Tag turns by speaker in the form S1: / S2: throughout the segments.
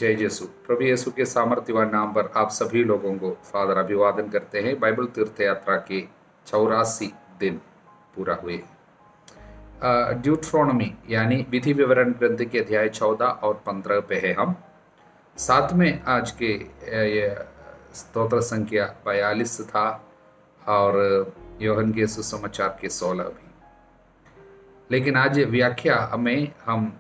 S1: जय यीशु। प्रभु यीशु के सामर्थ्यवान नाम पर आप सभी लोगों को फादर अभिवादन करते हैं। बाइबल तीर्थ यात्रा के 84 दिन पूरा हुए। ड्यूट्रोनॉमी यानी विधि विवरण ग्रंथ के अध्याय 14 और 15 पे है हम। साथ में आज के ये स्तोत्र संख्या 42 था और यूहन्ना के सुसमाचार के 16 भी। लेकिन आज व्याख्या में हम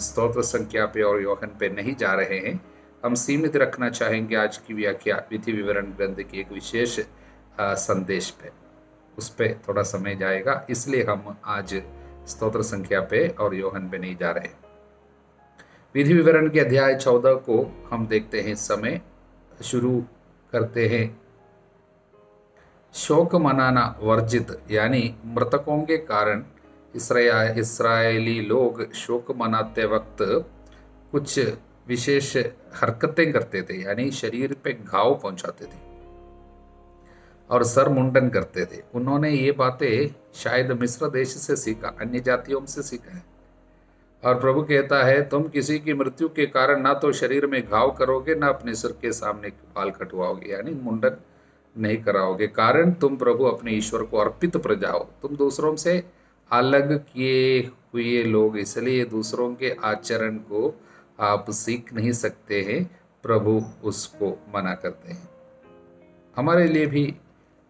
S1: स्तोत्र संख्या पे और यूहन्ना पे नहीं जा रहे हैं। हम सीमित रखना चाहेंगे आज की व्याख्या विधि विवरण ग्रंथ के एक विशेष संदेश पे, उस पर थोड़ा समय जाएगा, इसलिए हम आज स्तोत्र संख्या पे और यूहन्ना पे नहीं जा रहे। विधि विवरण के अध्याय 14 को हम देखते हैं। समय शुरू करते हैं। शोक मनाना वर्जित यानी मृतकों के कारण इसराइली लोग शोक मनाते वक्त कुछ विशेष हरकतें करते थे, यानी शरीर पे घाव पहुंचाते थे और सर मुंडन करते थे। उन्होंने ये बातें शायद मिस्र देश से सीखा, अन्य जातियों से सीखा है। और प्रभु कहता है, तुम किसी की मृत्यु के कारण ना तो शरीर में घाव करोगे, ना अपने सिर के सामने बाल कटवाओगे, यानी मुंडन नहीं कराओगे। कारण तुम प्रभु अपने ईश्वर को अर्पित प्रजा हो। तुम दूसरों से अलग किए हुए लोग, इसलिए दूसरों के आचरण को आप सीख नहीं सकते हैं। प्रभु उसको मना करते हैं। हमारे लिए भी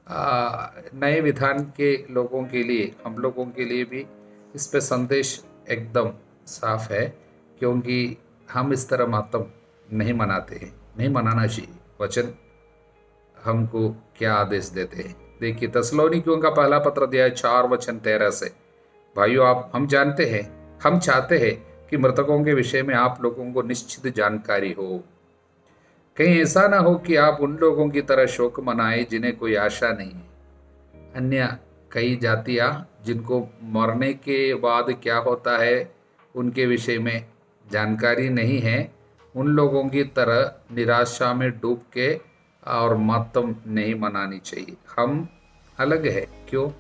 S1: नए विधान के लोगों के लिए, हम लोगों के लिए भी इस पे संदेश एकदम साफ है, क्योंकि हम इस तरह मातम नहीं मनाते हैं, नहीं मनाना चाहिए। वचन हमको क्या आदेश देते हैं, देखिए थिस्सलुनीकियों का पहला पत्र अध्याय 4 वचन 13 से। भाइयों, हम जानते हैं, हम चाहते हैं कि मृतकों के विषय में आप लोगों को निश्चित जानकारी हो। कहीं ऐसा ना हो कि आप उन लोगों की तरह शोक मनाए जिन्हें कोई आशा नहीं है। अन्य कई जातियां जिनको मरने के बाद क्या होता है उनके विषय में जानकारी नहीं है, उन लोगों की तरह निराशा में डूब के और मातम नहीं मनानी चाहिए। हम अलग है। क्यों?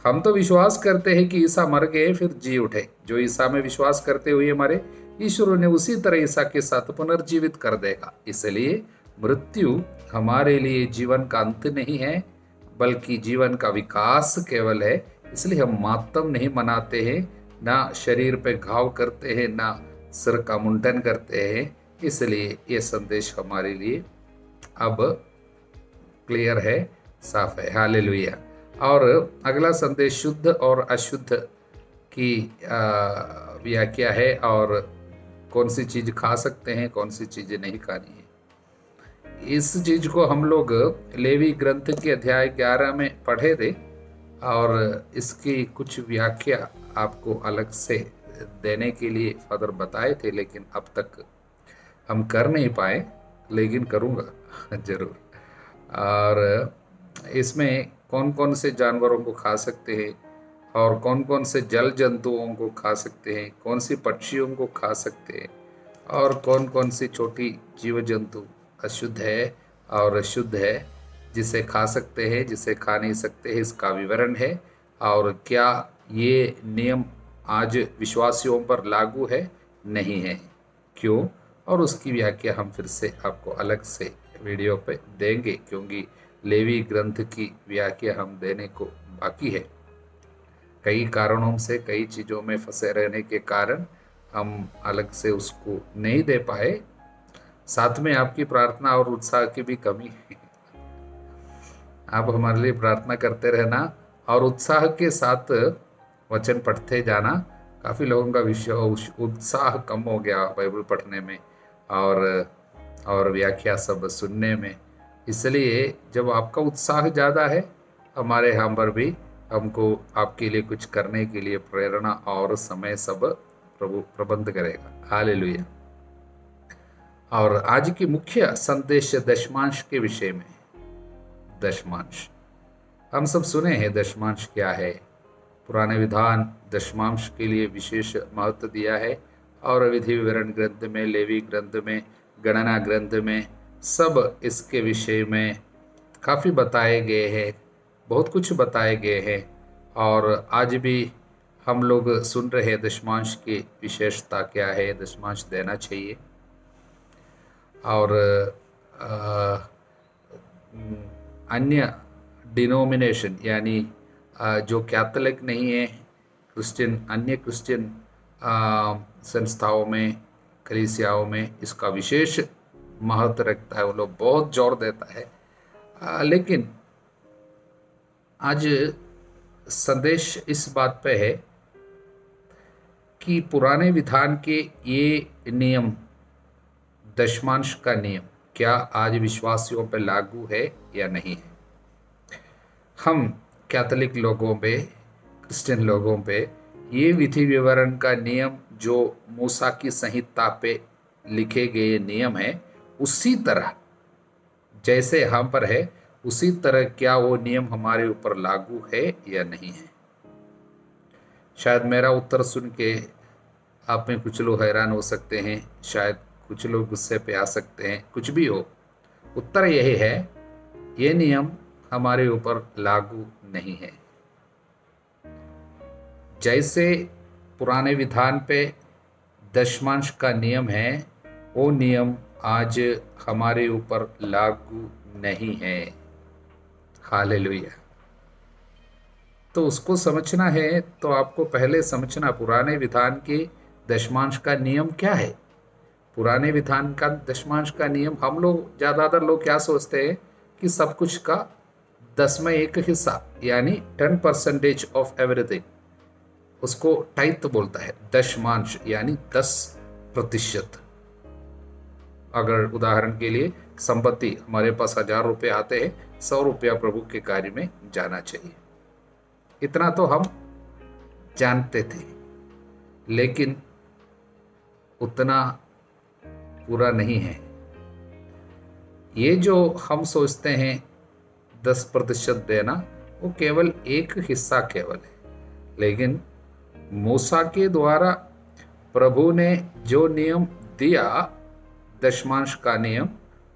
S1: हम तो विश्वास करते हैं कि ईसा मर गए फिर जी उठे। जो ईसा में विश्वास करते हुए मरे, ईश्वर ने उसी तरह ईसा के साथ पुनर्जीवित कर देगा। इसलिए मृत्यु हमारे लिए जीवन का अंत नहीं है, बल्कि जीवन का विकास केवल है। इसलिए हम मातम नहीं मनाते हैं, ना शरीर पे घाव करते हैं, ना सिर का मुंडन करते हैं। इसलिए ये संदेश हमारे लिए अब क्लियर है, साफ है। हालेलुया। और अगला संदेश शुद्ध और अशुद्ध की व्याख्या है, और कौन सी चीज खा सकते हैं, कौन सी चीजें नहीं खानी है। इस चीज को हम लोग लेवी ग्रंथ के अध्याय 11 में पढ़े थे, और इसकी कुछ व्याख्या आपको अलग से देने के लिए फादर बताए थे, लेकिन अब तक हम कर नहीं पाए, लेकिन करूँगा जरूर। और इसमें कौन कौन से जानवरों को खा सकते हैं और कौन कौन से जल जंतुओं को खा सकते हैं, कौन सी पक्षियों को खा सकते हैं, और कौन कौन सी छोटी जीव जंतु अशुद्ध है और शुद्ध है, जिसे खा सकते हैं, जिसे खा नहीं सकते हैं, इसका विवरण है। और क्या ये नियम आज विश्वासियों पर लागू है? नहीं है। क्यों? और उसकी व्याख्या हम फिर से आपको अलग से वीडियो पे देंगे, क्योंकि लेवी ग्रंथ की व्याख्या हम देने को बाकी है। कई कारणों से, कई चीज़ों में फंसे रहने के कारण हम अलग से उसको नहीं दे पाए। साथ में आपकी प्रार्थना और उत्साह की भी कमी है। आप हमारे लिए प्रार्थना करते रहना और उत्साह के साथ वचन पढ़ते जाना। काफ़ी लोगों का उत्साह कम हो गया बाइबल पढ़ने में और व्याख्या सब सुनने में। इसलिए जब आपका उत्साह ज़्यादा है, हमारे यहाँ पर भी हमको आपके लिए कुछ करने के लिए प्रेरणा और समय सब प्रभु प्रबंध करेगा। हालेलुया। और आज की मुख्य संदेश दशमांश के विषय में। दशमांश हम सब सुने हैं। दशमांश क्या है? पुराने विधान दशमांश के लिए विशेष महत्व दिया है, और विधि विवरण ग्रंथ में, लेवी ग्रंथ में, गणना ग्रंथ में सब इसके विषय में काफ़ी बताए गए हैं, बहुत कुछ बताए गए हैं। और आज भी हम लोग सुन रहे हैं दशमांश की विशेषता क्या है, दशमांश देना चाहिए। और अन्य डिनोमिनेशन यानी जो कैथोलिक नहीं है, क्रिश्चियन, अन्य क्रिश्चियन संस्थाओं में, कलीसियाओं में इसका विशेष महत्व रखता है, वो लोग बहुत जोर देता है। लेकिन आज संदेश इस बात पे है कि पुराने विधान के ये नियम, दशमांश का नियम, क्या आज विश्वासियों पर लागू है या नहीं है। हम कैथोलिक लोगों पे, क्रिश्चियन लोगों पे ये विधि विवरण का नियम जो मूसा की संहिता पे लिखे गए नियम है, उसी तरह जैसे हम पर है उसी तरह क्या वो नियम हमारे ऊपर लागू है या नहीं है। शायद मेरा उत्तर सुन के आप में कुछ लोग हैरान हो सकते हैं, शायद कुछ लोग गुस्से पे आ सकते हैं, कुछ भी हो, उत्तर यही है, ये नियम हमारे ऊपर लागू नहीं है। जैसे पुराने विधान पे दशमांश का नियम है, वो नियम आज हमारे ऊपर लागू नहीं है। हालेलुया। तो उसको समझना है तो आपको पहले समझना पुराने विधान के दशमांश का नियम क्या है। पुराने विधान का दशमांश का नियम, हम लोग ज़्यादातर लोग क्या सोचते हैं कि सब कुछ का 10 में 1 हिस्सा यानी 10% ऑफ एवरीथिंग, उसको टाइथ बोलता है। दशमांश यानी 10%। अगर उदाहरण के लिए संपत्ति, हमारे पास 1000 रुपये आते हैं, 100 रुपया प्रभु के कार्य में जाना चाहिए, इतना तो हम जानते थे, लेकिन उतना पूरा नहीं है। ये जो हम सोचते हैं 10% देना, वो केवल एक हिस्सा केवल है, लेकिन मूसा के द्वारा प्रभु ने जो नियम दिया, दशमांश का नियम,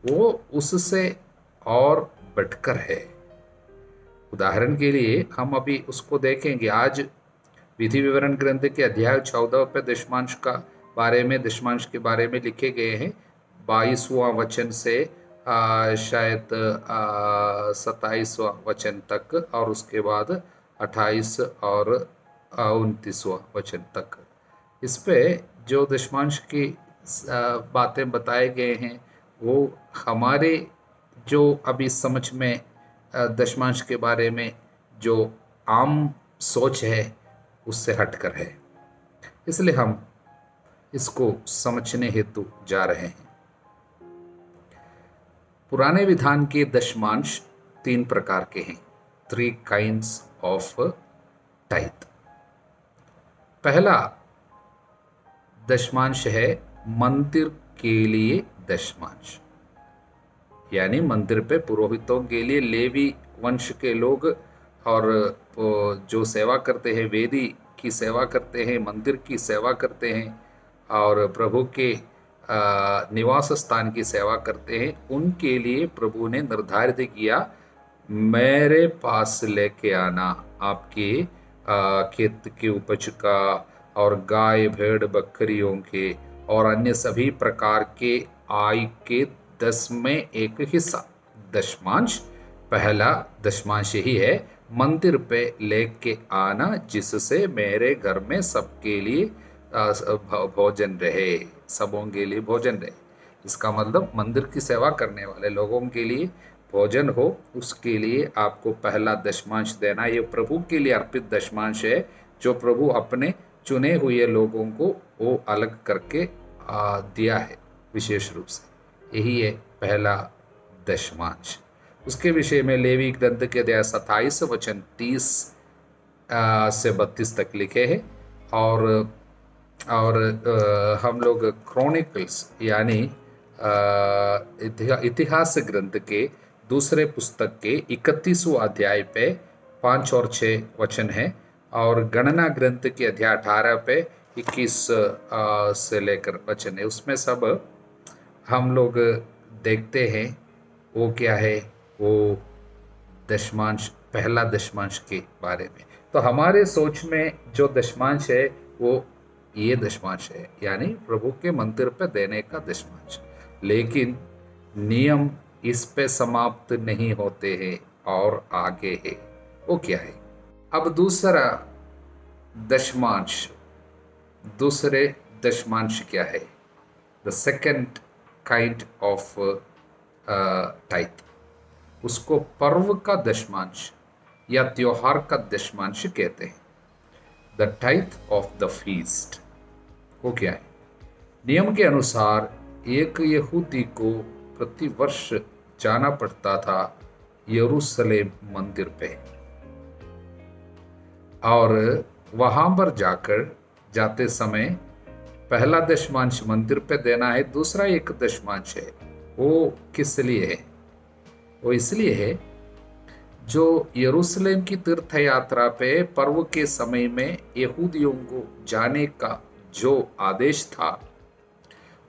S1: वो उससे और बढ़कर है। उदाहरण के लिए हम अभी उसको देखेंगे। आज विधि विवरण ग्रंथ के अध्याय 14 पे दशमांश का बारे में, दशमांश के बारे में लिखे गए हैं। 22वां वचन से शायद 27वां वचन तक, और उसके बाद 28 और 29वां वचन तक। इस पे जो दशमांश की बातें बताए गए हैं, वो हमारे जो अभी समझ में दशमांश के बारे में जो आम सोच है उससे हटकर है, इसलिए हम इसको समझने हेतु जा रहे हैं। पुराने विधान के दशमांश 3 प्रकार के हैं, 3 kinds ऑफ टाइथ। पहला दशमांश है मंदिर के लिए दशमांश, यानी मंदिर पे पुरोहितों के लिए, लेवी वंश के लोग और जो सेवा करते हैं, वेदी की सेवा करते हैं, मंदिर की सेवा करते हैं और प्रभु के निवास स्थान की सेवा करते हैं, उनके लिए प्रभु ने निर्धारित किया, मेरे पास लेके आना आपके खेत के उपज का और गाय भेड़ बकरियों के और अन्य सभी प्रकार के आय के 10 में 1 हिस्सा। दशमांश, पहला दशमांश यही है, मंदिर पे लेके आना, जिससे मेरे घर में सबके लिए भोजन रहे, सबों के लिए भोजन रहे। इसका मतलब मंदिर की सेवा करने वाले लोगों के लिए भोजन हो, उसके लिए आपको पहला दशमांश देना। ये प्रभु के लिए अर्पित दशमांश है, जो प्रभु अपने चुने हुए लोगों को वो अलग करके दिया है विशेष रूप से। यही है पहला दशमांश। उसके विषय में लेवी ग्रंथ के अध्याय 27 वचन 30 से 32 तक लिखे हैं। और हम लोग क्रॉनिकल्स यानी इतिहास ग्रंथ के दूसरे पुस्तक के 31वां अध्याय पे 5 और 6 वचन है, और गणना ग्रंथ के अध्याय 18 पे 21 से लेकर वचन है। उसमें सब हम लोग देखते हैं वो क्या है, वो दशमांश, पहला दशमांश के बारे में। तो हमारे सोच में जो दशमांश है वो ये दशमांश है, यानी प्रभु के मंदिर पे देने का दशमांश। लेकिन नियम इस पे समाप्त नहीं होते हैं और आगे है। वो क्या है? अब दूसरे दशमांश क्या है? The second kind of tithe, उसको पर्व का दशमांश या त्योहार का दशमांश कहते हैं। The tithe of the feast वो क्या है? नियम के अनुसार एक यहूदी को प्रतिवर्ष जाना पड़ता था यरूशलेम मंदिर पे, और वहां पर जाते समय पहला दशमांश मंदिर पे देना है, दूसरा एक दशमांश है। वो किस लिए है? वो इसलिए है, जो यरूशलेम की तीर्थ यात्रा पे पर्व के समय में यहूदियों को जाने का जो आदेश था,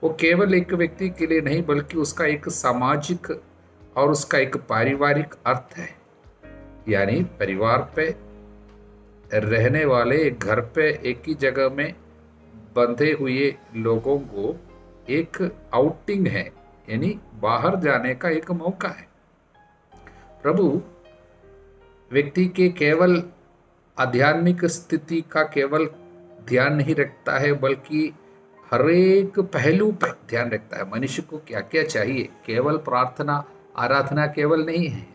S1: वो केवल एक व्यक्ति के लिए नहीं बल्कि उसका एक सामाजिक और उसका एक पारिवारिक अर्थ है। यानी परिवार पे रहने वाले, घर पे एक ही जगह में बंधे हुए लोगों को एक आउटिंग है, यानी बाहर जाने का एक मौका है। प्रभु व्यक्ति के केवल आध्यात्मिक स्थिति का केवल ध्यान नहीं रखता है, बल्कि हर एक पहलू पर ध्यान रखता है। मनुष्य को क्या क्या चाहिए, केवल प्रार्थना आराधना केवल नहीं है,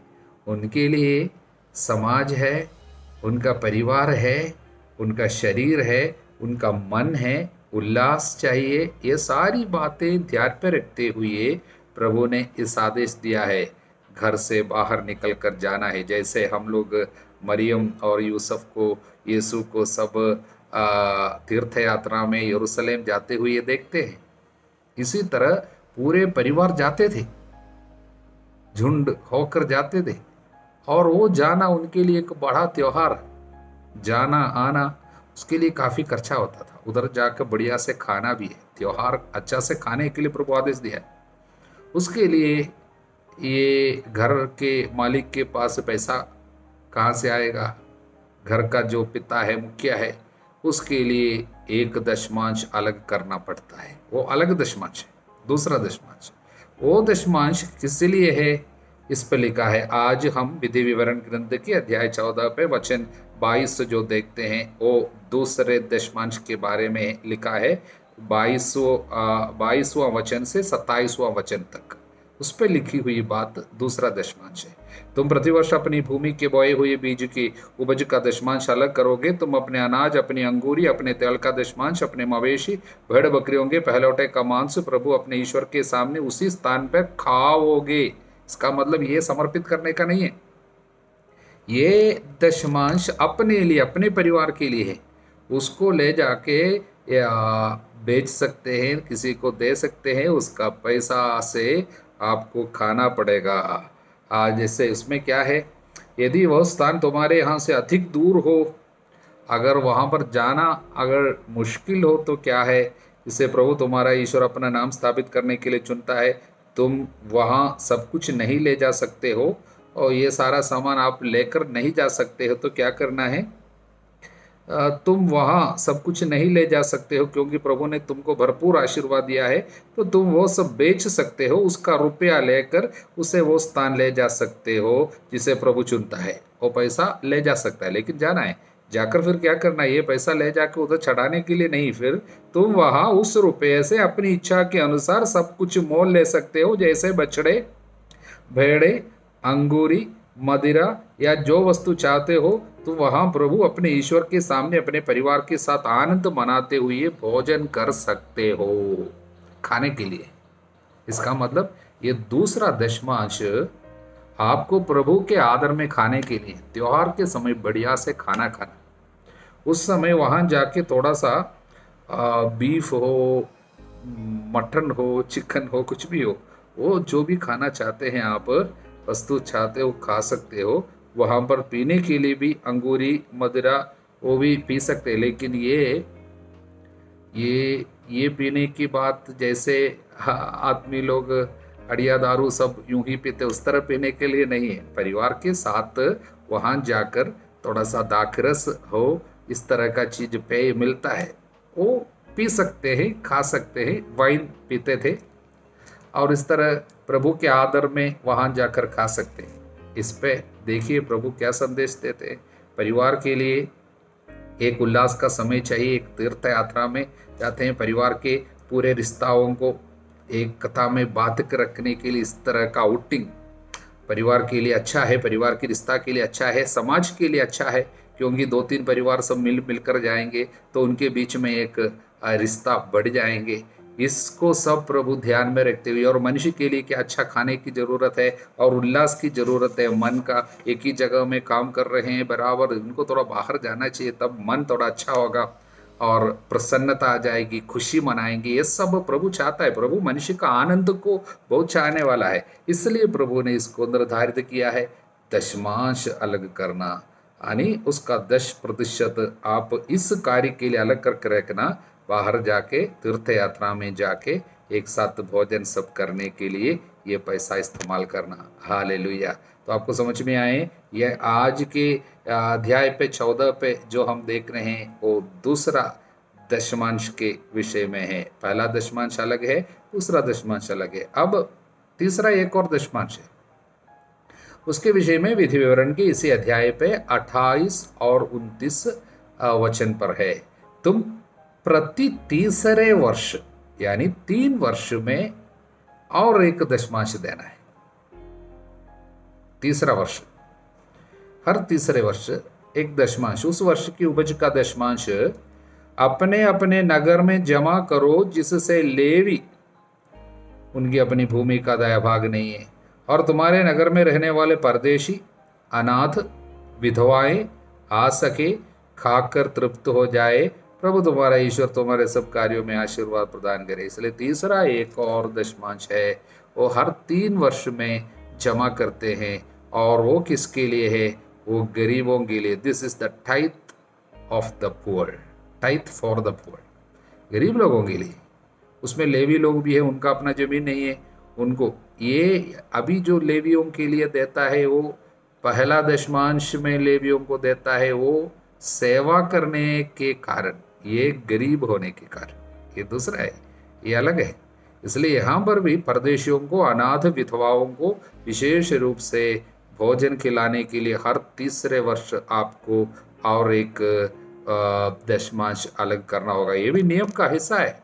S1: उनके लिए समाज है, उनका परिवार है, उनका शरीर है, उनका मन है, उल्लास चाहिए। ये सारी बातें ध्यान पर रखते हुए प्रभु ने इस आदेश दिया है, घर से बाहर निकल कर जाना है। जैसे हम लोग मरियम और यूसुफ को, यीशु को सब तीर्थ यात्रा में यरूशलेम जाते हुए देखते हैं, इसी तरह पूरे परिवार जाते थे, झुंड होकर जाते थे, और वो जाना उनके लिए एक बड़ा त्योहार, जाना आना उसके लिए काफ़ी खर्चा होता था। उधर जाकर बढ़िया से खाना भी है, त्योहार अच्छा से खाने के लिए प्रभु आदेश दिया है। उसके लिए ये घर के मालिक के पास पैसा कहाँ से आएगा? घर का जो पिता है, मुखिया है, उसके लिए एक दशमांश अलग करना पड़ता है। वो अलग दशमांश है। दूसरा दशमांश, वो दशमांश किस लिए है? इस पर लिखा है, आज हम विधि विवरण ग्रंथ के अध्याय 14 पे वचन 22 जो देखते हैं, वो दूसरे दशमांश के बारे में लिखा है। 22वां वचन से 27वां वचन तक उस पर लिखी हुई बात दूसरा दशमांश है। तुम प्रतिवर्ष अपनी भूमि के बोए हुए बीज की उपज का दशमांश अलग करोगे। तुम अपने अनाज, अपनी अंगूरी, अपने तेल का दशमांश, अपने मवेशी, भेड़ बकरियों के पहलौठे का मांस प्रभु अपने ईश्वर के सामने उसी स्थान पर खाओगे। इसका मतलब ये समर्पित करने का नहीं है, ये दशमांश अपने लिए, अपने परिवार के लिए है। उसको ले जाके बेच सकते हैं, किसी को दे सकते हैं, उसका पैसा से आपको खाना पड़ेगा। जैसे उसमें क्या है, यदि वह स्थान तुम्हारे यहाँ से अधिक दूर हो, अगर वहाँ पर जाना अगर मुश्किल हो, तो क्या है, इसे प्रभु तुम्हारा ईश्वर अपना नाम स्थापित करने के लिए चुनता है। तुम वहाँ सब कुछ नहीं ले जा सकते हो, और ये सारा सामान आप लेकर नहीं जा सकते हो, तो क्या करना है, तुम वहाँ सब कुछ नहीं ले जा सकते हो, क्योंकि प्रभु ने तुमको भरपूर आशीर्वाद दिया है, तो तुम वो सब बेच सकते हो, उसका रुपया लेकर उसे वो स्थान ले जा सकते हो जिसे प्रभु चुनता है। वो पैसा ले जा सकता है, लेकिन जाना है, जाकर फिर क्या करना है, ये पैसा ले जाकर उधर चढ़ाने के लिए नहीं, फिर तुम वहाँ उस रुपये से अपनी इच्छा के अनुसार सब कुछ मोल ले सकते हो, जैसे बछड़े, भेड़े, अंगूरी, मदिरा या जो वस्तु चाहते हो। तो वहाँ प्रभु अपने ईश्वर के सामने अपने परिवार के साथ आनंद मनाते हुए भोजन कर सकते हो खाने के लिए। इसका मतलब ये दूसरा दशमांश आपको प्रभु के आदर में खाने के लिए, त्योहार के समय बढ़िया से खाना खाना। उस समय वहाँ जाके थोड़ा सा बीफ हो, मटन हो, चिकन हो, कुछ भी हो, वो जो भी खाना चाहते हैं आप, वस्तु चाहते हो खा सकते हो। वहाँ पर पीने के लिए भी अंगूरी, मदिरा वो भी पी सकते हैं, लेकिन ये पीने की बात जैसे आदमी लोग अड़िया दारू सब यूं ही पीते, उस तरह पीने के लिए नहीं है। परिवार के साथ वहाँ जाकर थोड़ा सा दाखरस हो, इस तरह का चीज पेय मिलता है, वो पी सकते हैं, खा सकते हैं। वाइन पीते थे, और इस तरह प्रभु के आदर में वहाँ जाकर खा सकते हैं। इस पे देखिए प्रभु क्या संदेश देते हैं। परिवार के लिए एक उल्लास का समय चाहिए। एक तीर्थ यात्रा में जाते हैं, परिवार के पूरे रिश्ताओं को एक कथा में बात रखने के लिए इस तरह का आउटिंग परिवार के लिए अच्छा है, परिवार के रिश्ता के लिए अच्छा है, समाज के लिए अच्छा है, क्योंकि 2-3 परिवार सब मिलकर जाएंगे तो उनके बीच में एक रिश्ता बढ़ जाएंगे। इसको सब प्रभु ध्यान में रखते हुए, और मनुष्य के लिए क्या अच्छा खाने की ज़रूरत है और उल्लास की ज़रूरत है। मन का एक ही जगह में काम कर रहे हैं बराबर, उनको थोड़ा बाहर जाना चाहिए, तब मन थोड़ा अच्छा होगा और प्रसन्नता आ जाएगी, खुशी मनाएंगे। ये सब प्रभु चाहता है। प्रभु मनुष्य का आनंद को बहुत चाहने वाला है, इसलिए प्रभु ने इसको निर्धारित किया है दशमांश अलग करना, यानी उसका 10% आप इस कार्य के लिए अलग करके रखना। बाहर जाके तीर्थ यात्रा में जाके एक साथ भोजन सब करने के लिए ये पैसा इस्तेमाल करना। हालेलुया। तो आपको समझ में आए, यह आज के अध्याय पे 14 पे जो हम देख रहे हैं वो दूसरा दशमांश के विषय में है। पहला दशमांश अलग है, दूसरा दशमांश अलग है। अब तीसरा एक और दशमांश है, उसके विषय में विधि विवरण की इसी अध्याय पे 28 और 29 वचन पर है। तुम प्रति तीसरे वर्ष यानी 3 वर्ष में और एक दशमांश देना है। तीसरा वर्ष, हर तीसरे वर्ष एक दशमांश, उस वर्ष की उपज का दशमांश अपने अपने नगर में जमा करो, जिससे लेवी उनकी अपनी भूमि का दाया भाग नहीं है, और तुम्हारे नगर में रहने वाले परदेशी, अनाथ, विधवाएं आ सके, खाकर तृप्त हो जाए। प्रभु तुम्हारा ईश्वर तुम्हारे सब कार्यों में आशीर्वाद प्रदान करे। इसलिए तीसरा एक और दशमांश है, वो हर 3 वर्ष में जमा करते हैं, और वो किसके लिए है? वो गरीबों के लिए। This is the tithe of the poor, tithe for the poor, गरीब लोगों के लिए। उसमें लेवी लोग भी है, उनका अपना जमीन नहीं है, उनको ये अभी जो लेवियों के लिए देता है, वो पहला दशमांश में लेवियों को देता है, वो सेवा करने के कारण, ये गरीब होने के कारण। ये दूसरा है, ये अलग है। इसलिए यहाँ पर भी परदेशियों को, अनाथ विधवाओं को विशेष रूप से भोजन खिलाने के लिए हर तीसरे वर्ष आपको और एक दशमांश अलग करना होगा। ये भी नियम का हिस्सा है।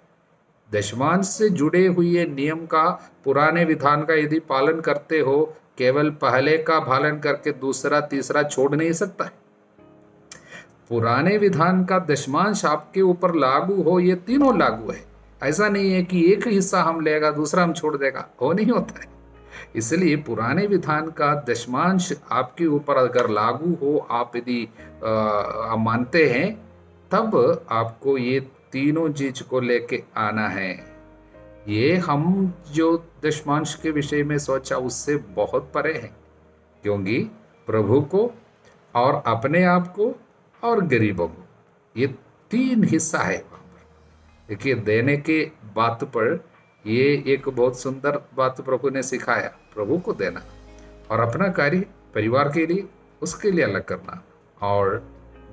S1: दशमांश से जुड़े हुए नियम का, पुराने विधान का यदि पालन करते हो, केवल पहले का पालन करके दूसरा तीसरा छोड़ नहीं सकता है। पुराने विधान का दशमांश आपके ऊपर लागू हो, ये तीनों लागू है। ऐसा नहीं है कि एक हिस्सा हम लेगा दूसरा हम छोड़ देगा, वो नहीं होता है। इसलिए पुराने विधान का दशमांश आपके ऊपर अगर लागू हो, आप यदि मानते हैं, तब आपको ये तीनों चीज को लेके आना है। ये हम जो दशमांश के विषय में सोचा उससे बहुत परे है, क्योंकि प्रभु को और अपने आप को और गरीबों को, ये 3 हिस्सा है वहाँ पर। देखिए, देने के बात पर ये एक बहुत सुंदर बात प्रभु ने सिखाया। प्रभु को देना और अपना कार्य परिवार के लिए, उसके लिए अलग करना, और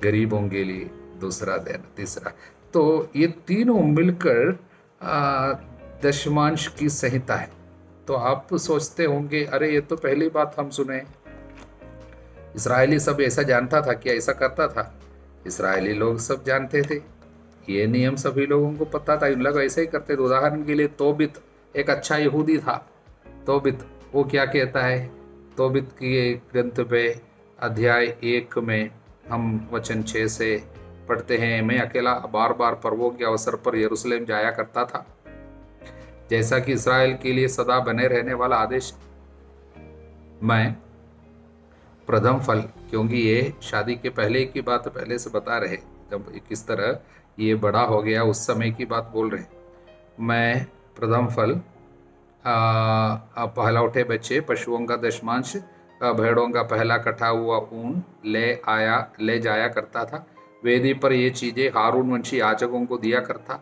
S1: गरीबों के लिए दूसरा देना, तीसरा। तो ये तीनों मिलकर दशमांश की संहिता है। तो आप सोचते होंगे, अरे ये तो पहली बात हम सुने। इस्राएली सब ऐसा जानता था क्या? ऐसा करता था? इस्राएली लोग सब जानते थे, ये नियम सभी लोगों को पता था। इन लोग ऐसे ही करते थे। उदाहरण के लिए तोबित एक अच्छा यहूदी था। तोबित, वो क्या कहता है? तोबित के ग्रंथ पे अध्याय 1 में हम वचन 6 से पढ़ते हैं, मैं अकेला बार बार पर्वों के अवसर पर यरूशलेम जाया करता था, जैसा कि इस्राएल के लिए सदा बने रहने वाला आदेश। मैं प्रथम फल, क्योंकि ये शादी के पहले की बात पहले से बता रहे, जब किस तरह ये बड़ा हो गया उस समय की बात बोल रहे। मैं प्रथम फल, पहला उठे बच्चे, पशुओं का दशमांश, भेड़ों का पहला कटा हुआ ऊन ले जाया करता था। वेदी पर ये चीज़ें हारून वंशी याजकों को दिया करता,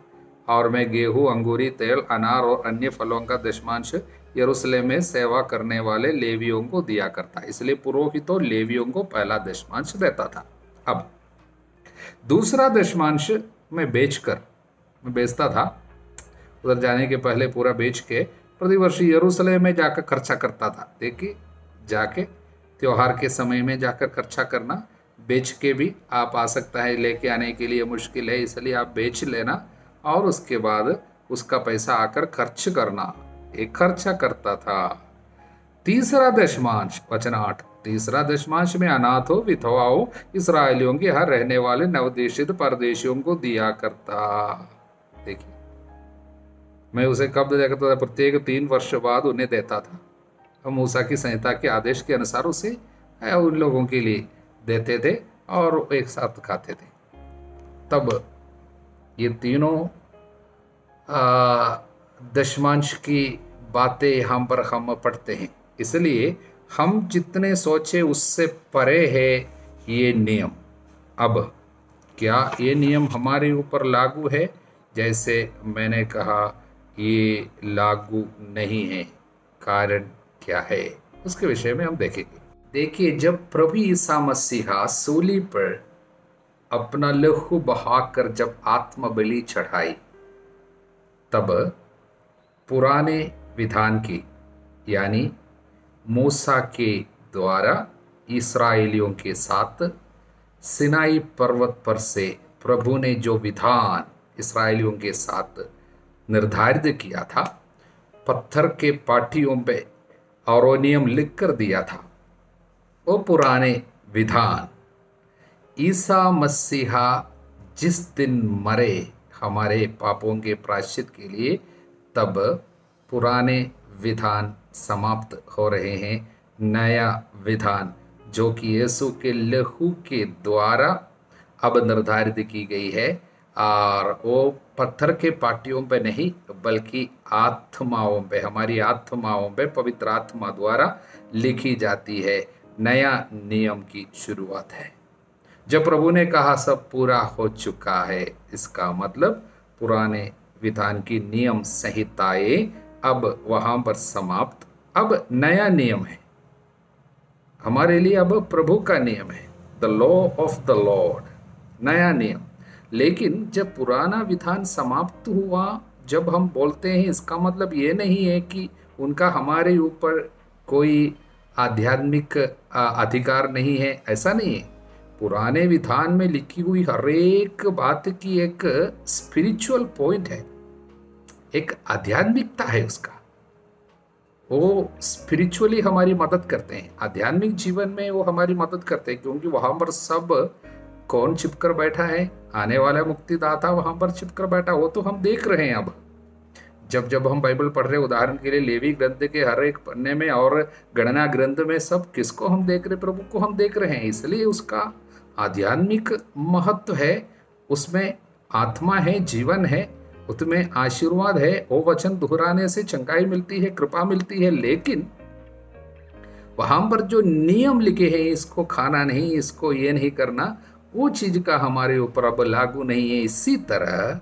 S1: और मैं गेहूं, अंगूरी, तेल, अनार और अन्य फलों का दशमांश यरूशलेम में सेवा करने वाले लेवियों को दिया करता। इसलिए पुरोहितों लेवियों को पहला दशमांश देता था। अब दूसरा दशमांश मैं बेचता था। उधर जाने के पहले पूरा बेच के प्रतिवर्ष यरूशलेम में जाकर खर्चा करता था। देखिए, जाके त्योहार के समय में जाकर खर्चा करना, बेच के भी आप आ सकता है, लेके आने के लिए मुश्किल है, इसलिए आप बेच लेना और उसके बाद उसका पैसा आकर खर्च करना, एक खर्चा करता था। तीसरा दशमांश, वचन 8, तीसरा दशमांश में अनाथों, विधवाओं, इसराइलियों के हर रहने वाले नवदेशित परदेशियों को दिया करता। देखिए, मैं उसे कब दिया करता था? प्रत्येक 3 वर्ष बाद उन्हें देता था। हम मूसा की संहिता के आदेश के अनुसार उसे उन लोगों के लिए देते थे और एक साथ खाते थे। तब ये तीनों दशमांश की बातें यहाँ पर हम पढ़ते हैं, इसलिए हम जितने सोचे उससे परे है ये नियम। अब क्या ये नियम हमारे ऊपर लागू है? जैसे मैंने कहा, ये लागू नहीं है। कारण क्या है उसके विषय में हम देखेंगे। देखिए, जब प्रभु ईसा मसीहा सूली पर अपना लहू बहाकर जब आत्मबलि चढ़ाई, तब पुराने विधान की यानी मूसा के द्वारा इस्राएलियों के साथ सिनाई पर्वत पर से प्रभु ने जो विधान इस्राएलियों के साथ निर्धारित किया था, पत्थर के पाटियों पे और वो नियम लिख कर दिया था, वो पुराने विधान ईसा मसीहा जिस दिन मरे हमारे पापों के प्रायश्चित के लिए, तब पुराने विधान समाप्त हो रहे हैं। नया विधान जो कि यीशु के लहू के द्वारा अब निर्धारित की गई है, और वो पत्थर के पाटियों पे नहीं बल्कि आत्माओं पे, हमारी आत्माओं पे पवित्र आत्मा द्वारा लिखी जाती है। नया नियम की शुरुआत है। जब प्रभु ने कहा सब पूरा हो चुका है, इसका मतलब पुराने विधान की नियम संहिताएं अब वहां पर समाप्त, अब नया नियम है हमारे लिए, अब प्रभु का नियम है, the law of the Lord, नया नियम। लेकिन जब पुराना विधान समाप्त हुआ, जब हम बोलते हैं, इसका मतलब ये नहीं है कि उनका हमारे ऊपर कोई आध्यात्मिक अधिकार नहीं है, ऐसा नहीं है। पुराने विधान में लिखी हुई हर एक बात की एक स्पिरिचुअल पॉइंट है, एक आध्यात्मिकता है उसका, वो स्पिरिचुअली हमारी मदद करते हैं, आध्यात्मिक जीवन में वो हमारी मदद करते हैं, क्योंकि वहां पर सब कौन छिपकर बैठा है? आने वाला मुक्तिदाता वहां पर छिपकर बैठा, वो तो हम देख रहे हैं। अब जब हम बाइबल पढ़ रहे, उदाहरण के लिए लेवी ग्रंथ के हर एक पन्ने में और गणना ग्रंथ में सब किसको हम देख रहे? प्रभु को हम देख रहे हैं। इसलिए उसका आध्यात्मिक महत्व है, उसमें आत्मा है, जीवन है, उसमें आशीर्वाद है। वो वचन दोहराने से चंगाई मिलती है, कृपा मिलती है। लेकिन वहां पर जो नियम लिखे हैं, इसको खाना नहीं, इसको ये नहीं करना, वो चीज का हमारे ऊपर अब लागू नहीं है। इसी तरह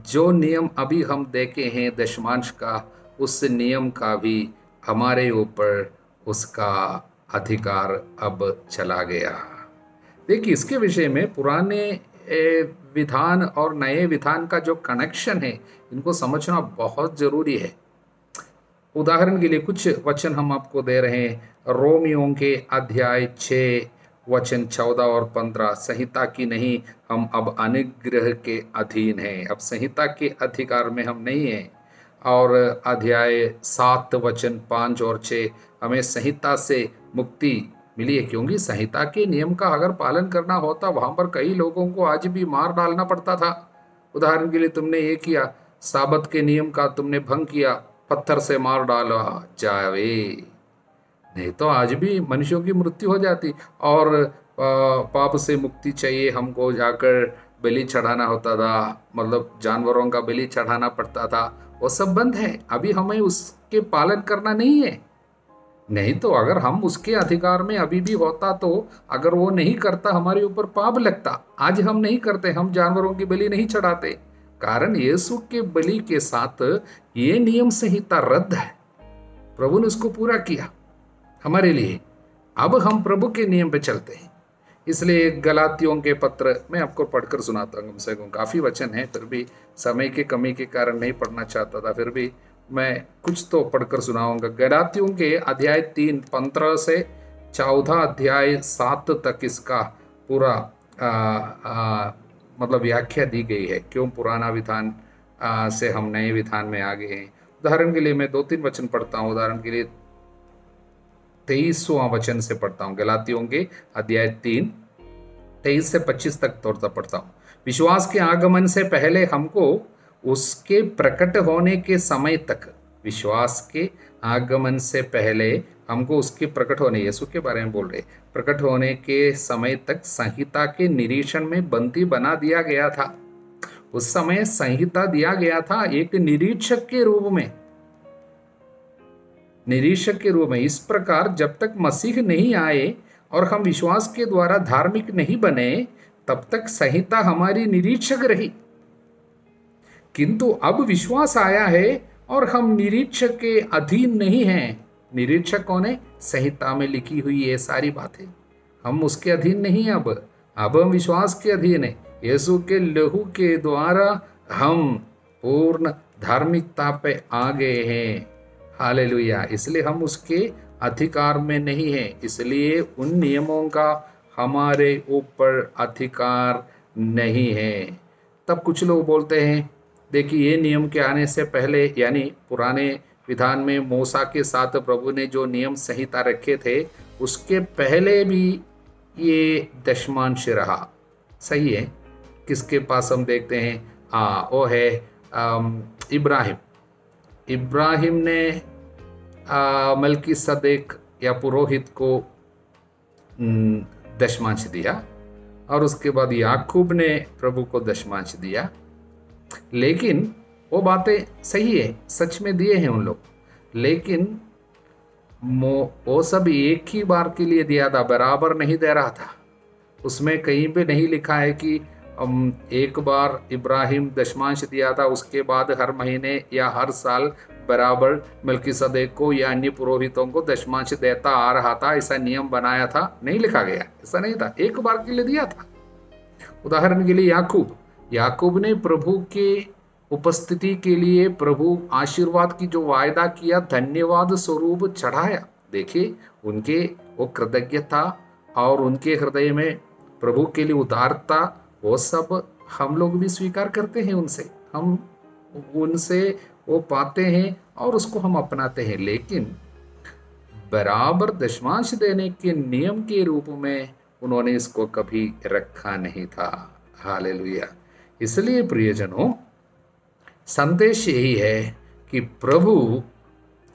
S1: जो नियम अभी हम देखे हैं दशमांश का, उस नियम का भी हमारे ऊपर उसका अधिकार अब चला गया। देखिए, इसके विषय में पुराने विधान और नए विधान का जो कनेक्शन है, इनको समझना बहुत जरूरी है। उदाहरण के लिए कुछ वचन हम आपको दे रहे हैं। रोमियों के अध्याय 6 वचन 14 और 15, संहिता की नहीं, हम अब अनुग्रह के अधीन हैं, अब संहिता के अधिकार में हम नहीं हैं। और अध्याय 7 वचन 5 और 6, हमें संहिता से मुक्ति मिली है, क्योंकि संहिता के नियम का अगर पालन करना होता, वहां पर कई लोगों को आज भी मार डालना पड़ता था। उदाहरण के लिए, तुमने ये किया, साबत के नियम का तुमने भंग किया, पत्थर से मार डाला जावे, नहीं तो आज भी मनुष्यों की मृत्यु हो जाती। और पाप से मुक्ति चाहिए, हमको जाकर बलि चढ़ाना होता था, मतलब जानवरों का बलि चढ़ाना पड़ता था, वो सब बंद है। अभी हमें उसके पालन करना नहीं है। नहीं तो अगर हम उसके अधिकार में अभी भी होता, तो अगर वो नहीं करता, हमारे ऊपर पाप लगता। आज हम नहीं करते, हम जानवरों की बलि नहीं चढ़ाते, कारण यीशु के बलि के साथ ये नियम संहिता रद्द है। प्रभु ने उसको पूरा किया हमारे लिए। अब हम प्रभु के नियम पे चलते हैं। इसलिए गलातियों के पत्र मैं आपको पढ़कर सुनाता हूँ, कम से कम काफ़ी वचन है, फिर भी समय की कमी के कारण नहीं पढ़ना चाहता था, फिर भी मैं कुछ तो पढ़कर सुनाऊंगा। गलातियों के अध्याय 3 15 से 14 अध्याय 7 तक इसका पूरा मतलब व्याख्या दी गई है, क्यों पुराना विधान से हम नए विधान में आ गए हैं। उदाहरण के लिए मैं 2-3 वचन पढ़ता हूँ। उदाहरण के लिए 23वां वचन से पढ़ता हूँ, गलातियों के अध्याय 3 23 से 25 तक तौर पढ़ता हूँ। विश्वास के आगमन से पहले हमको उसके प्रकट होने के समय तक, विश्वास के आगमन से पहले हमको उसके प्रकट होने, यीशु के बारे में बोल रहे, प्रकट होने के समय तक संहिता के निरीक्षण में बंदी बना दिया गया था। उस समय संहिता दिया गया था एक निरीक्षक के रूप में, निरीक्षक के रूप में। इस प्रकार जब तक मसीह नहीं आए और हम विश्वास के द्वारा धार्मिक नहीं बने, तब तक संहिता हमारी निरीक्षक रही। किंतु अब विश्वास आया है और हम निरीक्षक के अधीन नहीं हैं। निरीक्षक कौन है? संहिता में लिखी हुई ये सारी बातें, हम उसके अधीन नहीं। अब हम विश्वास के अधीन है। यीशु के लहू के द्वारा हम पूर्ण धार्मिकता पे आ गए हैं। हालेलुया। इसलिए हम उसके अधिकार में नहीं हैं, इसलिए उन नियमों का हमारे ऊपर अधिकार नहीं है। तब कुछ लोग बोलते हैं, देखिए ये नियम के आने से पहले, यानी पुराने विधान में मूसा के साथ प्रभु ने जो नियम संहिता रखे थे, उसके पहले भी ये दशमांश रहा। सही है। किसके पास हम देखते हैं? वो है इब्राहिम। इब्राहिम ने मलकीसदेक या पुरोहित को दशमांश दिया, और उसके बाद याकूब ने प्रभु को दशमांश दिया। लेकिन वो बातें सही है, सच में दिए हैं उन लोग, लेकिन वो सब एक ही बार के लिए दिया था, बराबर नहीं दे रहा था। उसमें कहीं पे नहीं लिखा है कि एक बार इब्राहिम दशमांश दिया था, उसके बाद हर महीने या हर साल बराबर मलकीसदेक को या अन्य पुरोहितों को दशमांश देता आ रहा था, ऐसा नियम बनाया था। नहीं लिखा गया, ऐसा नहीं था, एक बार के लिए दिया था। उदाहरण के लिए याकूब ने प्रभु के उपस्थिति के लिए प्रभु आशीर्वाद की जो वायदा किया, धन्यवाद स्वरूप चढ़ाया। देखिए उनके वो कृतज्ञता और उनके हृदय में प्रभु के लिए उदारता, वो सब हम लोग भी स्वीकार करते हैं उनसे, हम उनसे वो पाते हैं और उसको हम अपनाते हैं। लेकिन बराबर दशमांश देने के नियम के रूप में उन्होंने इसको कभी रखा नहीं था। हालेलुया। इसलिए प्रियजनों, संदेश यही है कि प्रभु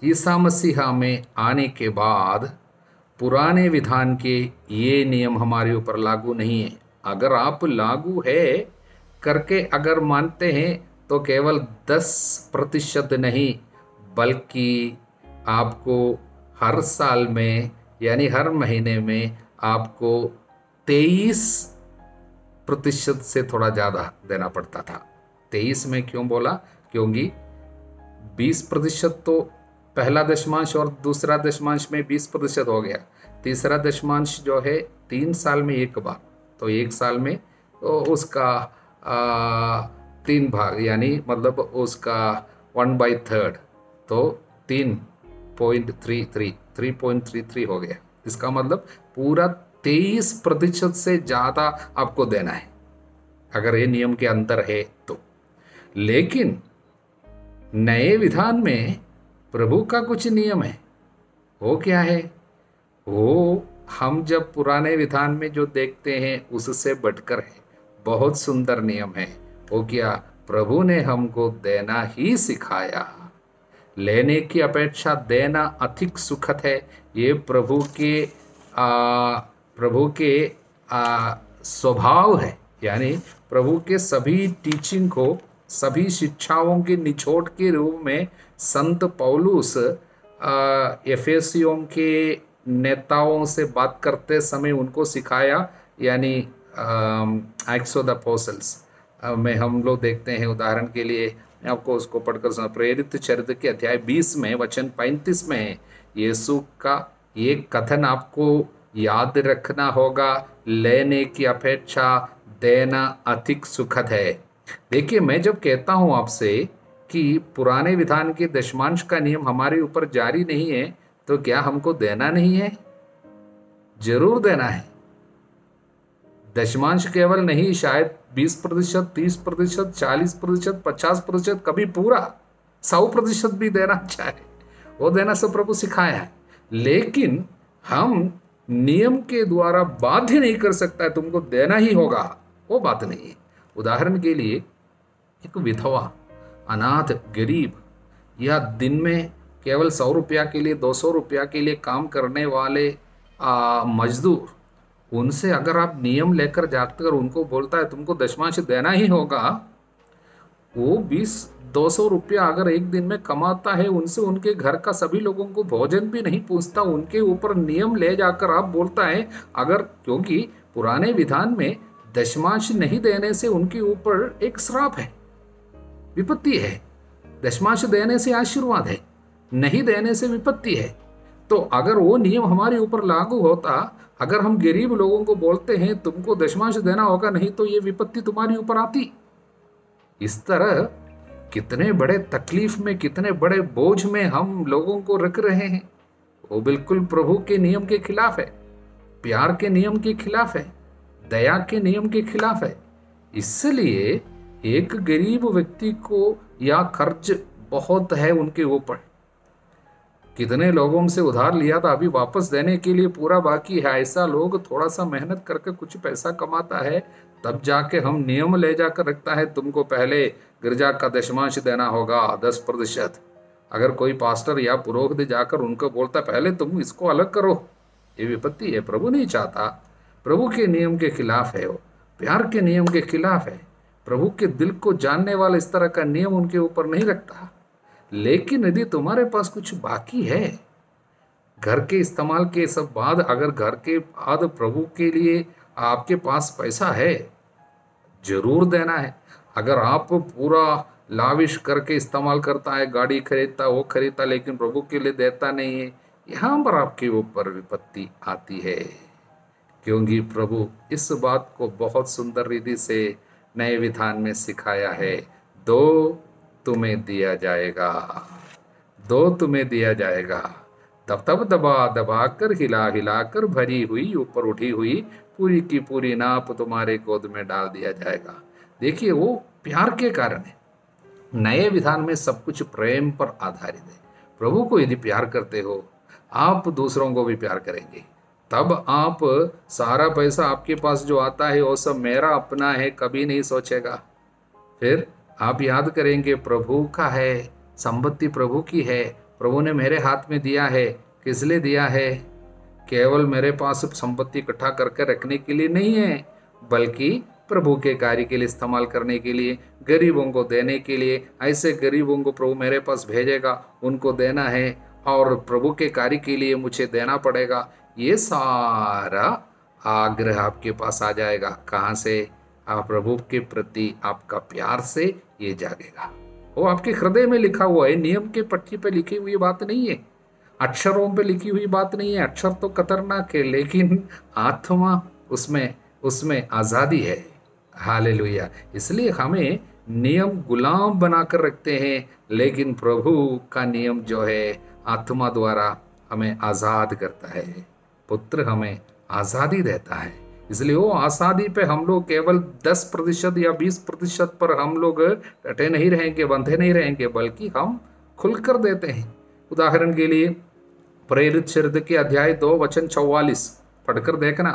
S1: ईसा मसीहा में आने के बाद पुराने विधान के ये नियम हमारे ऊपर लागू नहीं है। अगर आप लागू है करके अगर मानते हैं तो केवल 10% नहीं, बल्कि आपको हर साल में यानी हर महीने में आपको 23% से थोड़ा ज़्यादा देना पड़ता था। 23 में क्यों बोला? क्योंकि 20% तो पहला दशमांश और दूसरा दशमांश में 20% हो गया। तीसरा दशमांश जो है 3 साल में एक बार, तो एक साल में तो उसका 3 भाग, यानी मतलब उसका 1/3, तो 3.33 हो गया। इसका मतलब पूरा 23% से ज़्यादा आपको देना है अगर ये नियम के अंदर है तो। लेकिन नए विधान में प्रभु का कुछ नियम है। वो क्या है? वो हम जब पुराने विधान में जो देखते हैं उससे बढ़कर है, बहुत सुंदर नियम है। वो क्या? प्रभु ने हमको देना ही सिखाया। लेने की अपेक्षा देना अधिक सुखद है। ये प्रभु के स्वभाव है। यानी प्रभु के सभी टीचिंग को, सभी शिक्षाओं के निचोड़ के रूप में संत पौलुस एफेसियों के नेताओं से बात करते समय उनको सिखाया। यानी एक्ट्स ऑफ द अपोस्टल्स में हम लोग देखते हैं। उदाहरण के लिए मैं आपको उसको पढ़कर सुना। प्रेरित चरित्र के अध्याय 20 में वचन 35 में यीशु का ये कथन आपको याद रखना होगा, लेने की अपेक्षा देना अधिक सुखद है। देखिए, मैं जब कहता हूं आपसे कि पुराने विधान के दशमांश का नियम हमारे ऊपर जारी नहीं है, तो क्या हमको देना नहीं है? जरूर देना है। दशमांश केवल नहीं, शायद 20%, 30%, 40%, 50%, कभी पूरा 100% भी देना चाहे, वो देना सब प्रभु सिखाया है। लेकिन हम नियम के द्वारा बाध्य नहीं कर सकता है, तुमको देना ही होगा, वो बात नहीं है। उदाहरण के लिए, एक विधवा, अनाथ, गरीब या दिन में केवल 100 रुपया के लिए, 200 रुपया के लिए काम करने वाले मजदूर, उनसे अगर आप नियम लेकर जाकर उनको बोलता है तुमको दशमांश देना ही होगा, वो 20-200 रुपया अगर एक दिन में कमाता है, उनसे उनके घर का सभी लोगों को भोजन भी नहीं पूछता, उनके ऊपर नियम ले जाकर आप बोलता है अगर, क्योंकि पुराने विधान में दशमांश नहीं देने से उनके ऊपर एक श्राप है, विपत्ति है। दशमांश देने से आशीर्वाद है, नहीं देने से विपत्ति है। तो अगर वो नियम हमारे ऊपर लागू होता, अगर हम गरीब लोगों को बोलते हैं तुमको दशमांश देना होगा, नहीं तो ये विपत्ति तुम्हारे ऊपर आती। इस तरह कितने बड़े तकलीफ में, कितने बड़े बोझ में हम लोगों को रख रहे हैं। वो बिल्कुल प्रभु के नियम के खिलाफ है, प्यार के नियम के खिलाफ है, दया के नियम के खिलाफ है। इसलिए एक गरीब व्यक्ति को या कर्ज बहुत है उनके ऊपर, कितने लोगों से उधार लिया था, अभी वापस देने के लिए पूरा बाकी है। ऐसा लोग थोड़ा सा मेहनत करके कुछ पैसा कमाता है, तब जाके हम नियम ले जाकर रखता है तुमको पहले गिरजा का दशमांश देना होगा 10%। अगर कोई पास्टर या पुरोहित जाकर उनको बोलता पहले तुम इसको अलग करो, ये विपत्ति है, प्रभु नहीं चाहता। प्रभु के नियम के खिलाफ है, वो प्यार के नियम के खिलाफ है। प्रभु के दिल को जानने वाला इस तरह का नियम उनके ऊपर नहीं रखता। लेकिन यदि तुम्हारे पास कुछ बाकी है, घर के इस्तेमाल के सब बाद, अगर घर के बाद प्रभु के लिए आपके पास पैसा है, जरूर देना है। अगर आप पूरा लाविश करके इस्तेमाल करता है, गाड़ी खरीदता, वो खरीदता, लेकिन प्रभु के लिए देता नहीं है, यहाँ पर आपके ऊपर विपत्ति आती है। क्योंकि प्रभु इस बात को बहुत सुंदर रीति से नए विधान में सिखाया है, दो तुम्हें दिया जाएगा, दो तुम्हें दिया जाएगा, तब तब दबा दबा कर, हिला हिला कर, भरी हुई ऊपर उठी हुई पूरी की पूरी नाप तुम्हारे गोद में डाल दिया जाएगा। देखिए, वो प्यार के कारण है। नए विधान में सब कुछ प्रेम पर आधारित है। प्रभु को यदि प्यार करते हो, आप दूसरों को भी प्यार करेंगे, तब आप सारा पैसा आपके पास जो आता है वो सब मेरा अपना है कभी नहीं सोचेगा। फिर आप याद करेंगे प्रभु का है, संपत्ति प्रभु की है, प्रभु ने मेरे हाथ में दिया है। किस लिए दिया है? केवल मेरे पास संपत्ति इकट्ठा करके रखने के लिए नहीं है, बल्कि प्रभु के कार्य के लिए इस्तेमाल करने के लिए, गरीबों को देने के लिए। ऐसे गरीबों को प्रभु मेरे पास भेजेगा, उनको देना है, और प्रभु के कार्य के लिए मुझे देना पड़ेगा। ये सारा आग्रह आपके पास आ जाएगा। कहाँ से? आप प्रभु के प्रति आपका प्यार से ये जागेगा। वो आपके हृदय में लिखा हुआ है, नियम के पट्टी पे लिखी हुई बात नहीं है, अक्षरों पे लिखी हुई बात नहीं है। अक्षर तो खतरनाक है, लेकिन आत्मा उसमें आज़ादी है। हालेलुया। इसलिए हमें नियम गुलाम बनाकर रखते हैं, लेकिन प्रभु का नियम जो है आत्मा द्वारा हमें आज़ाद करता है। पुत्र हमें आज़ादी देता है। इसलिए वो आज़ादी पे हम लोग केवल 10% या 20% पर हम लोग डटे नहीं रहेंगे, बंधे नहीं रहेंगे, बल्कि हम खुलकर देते हैं। उदाहरण के लिए प्रेरित चरित्र के अध्याय 2:44 पढ़कर देखना,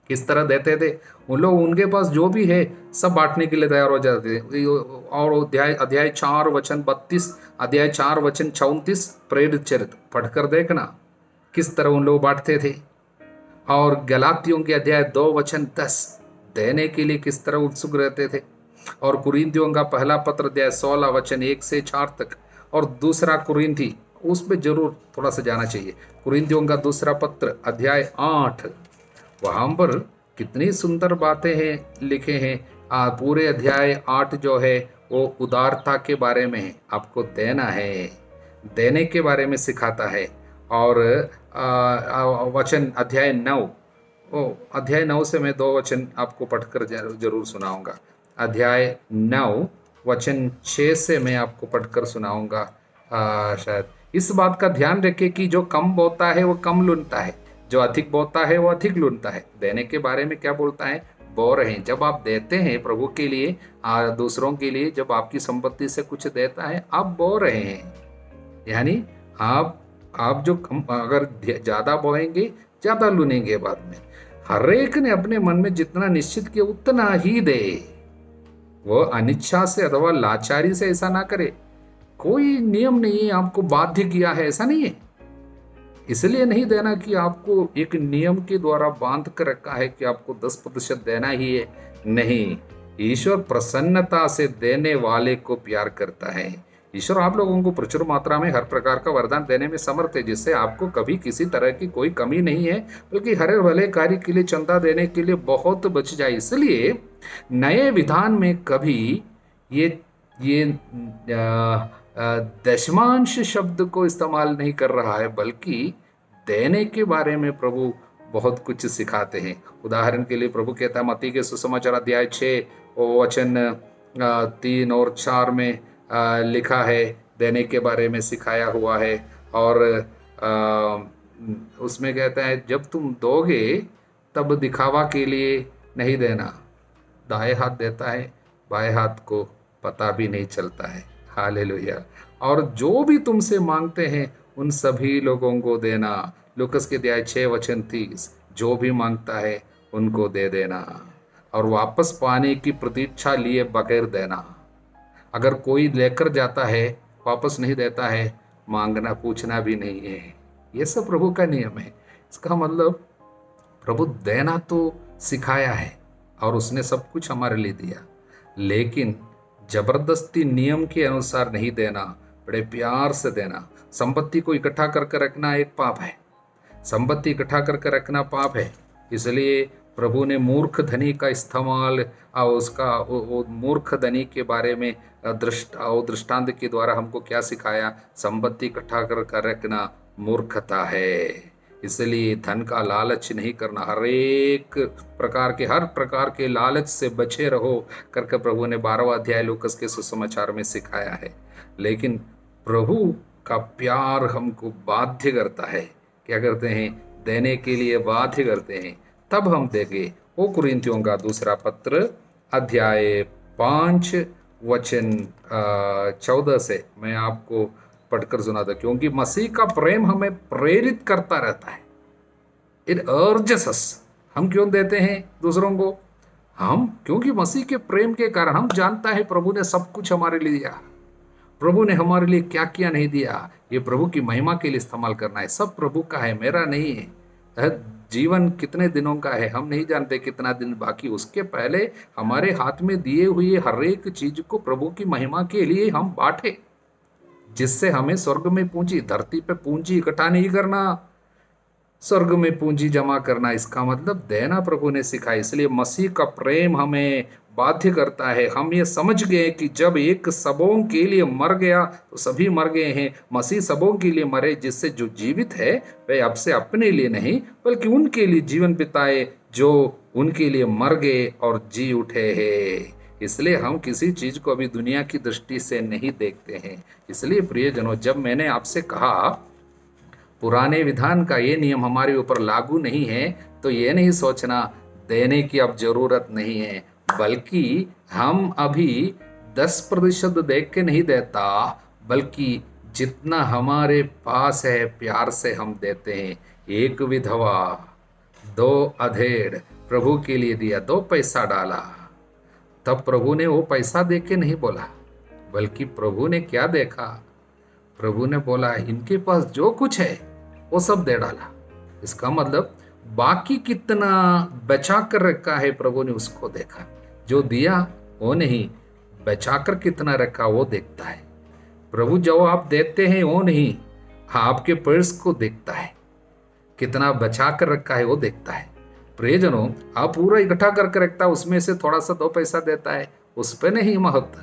S1: किस तरह देते थे उन लोग। उनके पास जो भी है सब बांटने के लिए तैयार हो जाते थे। और अध्याय 4:32, अध्याय 4:34 प्रेरित चरित्र पढ़कर देखना, किस तरह उन लोग बांटते थे। और गलातियों के अध्याय 2:10 देने के लिए किस तरह उत्सुक रहते थे। और कुरिन्थियों का पहला पत्र अध्याय 16:1-4 तक, और दूसरा कुरिन्थी, उसमें जरूर थोड़ा सा जाना चाहिए। कुरिन्थियों का दूसरा पत्र अध्याय 8, वहाँ पर कितनी सुंदर बातें हैं, लिखे हैं। पूरे अध्याय 8 जो है वो उदारता के बारे में है, आपको देना है, देने के बारे में सिखाता है। और वचन अध्याय 9, अध्याय 9 से मैं 2 वचन आपको पढ़कर जरूर सुनाऊंगा। अध्याय 9 वचन 6 से मैं आपको पढ़कर सुनाऊंगा। शायद इस बात का ध्यान रखें कि जो कम बोता है वो कम लूटता है, जो अधिक बोता है वो अधिक लूटता है। देने के बारे में क्या बोलता है? बो रहे हैं। जब आप देते हैं प्रभु के लिए, दूसरों के लिए, जब आपकी संपत्ति से कुछ देता है, आप बो रहे हैं। यानी आप जो कम, अगर ज्यादा बोएंगे ज्यादा लूनेंगे बाद में। हर एक ने अपने मन में जितना निश्चित किया उतना ही दे, वो अनिच्छा से अथवा लाचारी से ऐसा ना करे। कोई नियम नहीं है आपको बाध्य किया है, ऐसा नहीं है। इसलिए नहीं देना कि आपको एक नियम के द्वारा बांध कर रखा है कि आपको 10% देना ही है। नहीं, ईश्वर प्रसन्नता से देने वाले को प्यार करता है। ईश्वर आप लोगों को प्रचुर मात्रा में हर प्रकार का वरदान देने में समर्थ है, जिससे आपको कभी किसी तरह की कोई कमी नहीं है, बल्कि हर भले कार्य के लिए चंदा देने के लिए बहुत बच जाए। इसलिए नए विधान में कभी ये दशमांश शब्द को इस्तेमाल नहीं कर रहा है, बल्कि देने के बारे में प्रभु बहुत कुछ सिखाते हैं। उदाहरण के लिए प्रभु कहता है मत्ती के सुसमाचार अध्याय 6 वचन 3 और 4 में लिखा है, देने के बारे में सिखाया हुआ है। और उसमें कहता है जब तुम दोगे तब दिखावा के लिए नहीं देना। दाएं हाथ देता है, बाएं हाथ को पता भी नहीं चलता है। हालेलुया। और जो भी तुमसे मांगते हैं उन सभी लोगों को देना। लूकस के अध्याय 6 वचन 30, जो भी मांगता है उनको दे देना और वापस पाने की प्रतीक्षा लिए बगैर देना। अगर कोई लेकर जाता है वापस नहीं देता है, मांगना पूछना भी नहीं है। ये सब प्रभु का नियम है। इसका मतलब प्रभु देना तो सिखाया है और उसने सब कुछ हमारे लिए दिया, लेकिन जबरदस्ती नियम के अनुसार नहीं देना, बड़े प्यार से देना। संपत्ति को इकट्ठा करके रखना एक पाप है। संपत्ति इकट्ठा करके रखना पाप है। इसलिए प्रभु ने मूर्ख धनी का इस्तेमाल उसका मूर्ख धनी के बारे में दृष्टांत के द्वारा हमको क्या सिखाया? संपत्ति इकट्ठा कर रखना मूर्खता है। इसलिए धन का लालच नहीं करना, हर प्रकार के लालच से बचे रहो करके प्रभु ने 12वां अध्याय लूकस के सुसमाचार में सिखाया है। लेकिन प्रभु का प्यार हमको बाध्य करता है, क्या करते हैं? देने के लिए बाध्य करते हैं, तब हम देंगे। वो कुरिन्थियों का दूसरा पत्र अध्याय 5 वचन 14 से मैं आपको पढ़कर सुनाता, क्योंकि मसीह का प्रेम हमें प्रेरित करता रहता है। इट अर्जेस अस। हम क्यों देते हैं दूसरों को? क्योंकि मसीह के प्रेम के कारण हम जानता है प्रभु ने सब कुछ हमारे लिए दिया। प्रभु ने हमारे लिए क्या क्या नहीं दिया, ये प्रभु की महिमा के लिए इस्तेमाल करना है। सब प्रभु का है, मेरा नहीं है। जीवन कितने दिनों का है हम नहीं जानते, कितना दिन बाकी। उसके पहले हमारे हाथ में दिए हुए हर एक चीज को प्रभु की महिमा के लिए हम बांटे, जिससे हमें स्वर्ग में पूंजी, धरती पे पूंजी इकट्ठा नहीं करना, स्वर्ग में पूंजी जमा करना। इसका मतलब देना प्रभु ने सिखाया। इसलिए मसीह का प्रेम हमें बाध्य करता है। हम ये समझ गए कि जब एक सबों के लिए मर गया तो सभी मर गए हैं। मसीह सबों के लिए मरे, जिससे जो जीवित है वे अब से अपने लिए नहीं बल्कि उनके लिए जीवन बिताए जो उनके लिए मर गए और जी उठे हैं। इसलिए हम किसी चीज को अभी दुनिया की दृष्टि से नहीं देखते हैं। इसलिए प्रियजनों, जब मैंने आपसे कहा पुराने विधान का ये नियम हमारे ऊपर लागू नहीं है, तो ये नहीं सोचना देने की अब जरूरत नहीं है, बल्कि हम अभी 10% देख के नहीं देता, बल्कि जितना हमारे पास है प्यार से हम देते हैं। एक विधवा 2 अधेड़ प्रभु के लिए दिया, 2 पैसा डाला। तब प्रभु ने वो पैसा दे के नहीं बोला, बल्कि प्रभु ने क्या देखा? प्रभु ने बोला इनके पास जो कुछ है वो सब दे डाला। इसका मतलब बाकी कितना बचा कर रखा है प्रभु ने उसको देखा। जो दिया वो नहीं, बचा कर कितना रखा वो देखता है। प्रभु जो आप देते हैं वो नहीं, आपके पर्स को देखता है, कितना बचा कर रखा है वो देखता है। प्रियजनों, आप पूरा इकट्ठा करके रखता है, उसमें से थोड़ा सा 2 पैसा देता है, उस पर नहीं महत्व,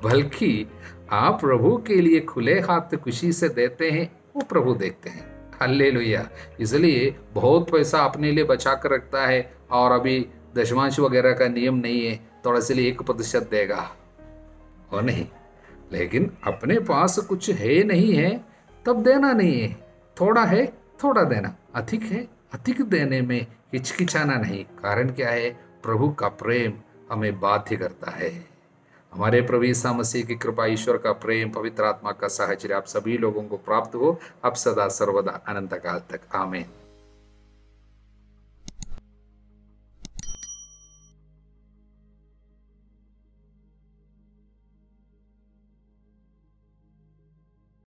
S1: बल्कि आप प्रभु के लिए खुले हाथ खुशी से देते हैं, वो प्रभु देखते हैं। हालेलुया। इसलिए बहुत पैसा अपने लिए बचा कर रखता है और अभी दशमांश वगैरह का नियम नहीं है तो इसलिए 1% देगा, वो नहीं। लेकिन अपने पास कुछ है नहीं है तब देना नहीं है, थोड़ा है थोड़ा देना, अधिक है अधिक देने में हिचकिचाना नहीं। कारण क्या है? प्रभु का प्रेम हमें बाध्य करता है। हमारे प्रभु यीशु मसीह की कृपा, ईश्वर का प्रेम, पवित्र आत्मा का साहचर्य आप सभी लोगों को प्राप्त हो अब सदा सर्वदा अनंत काल तक। आमीन।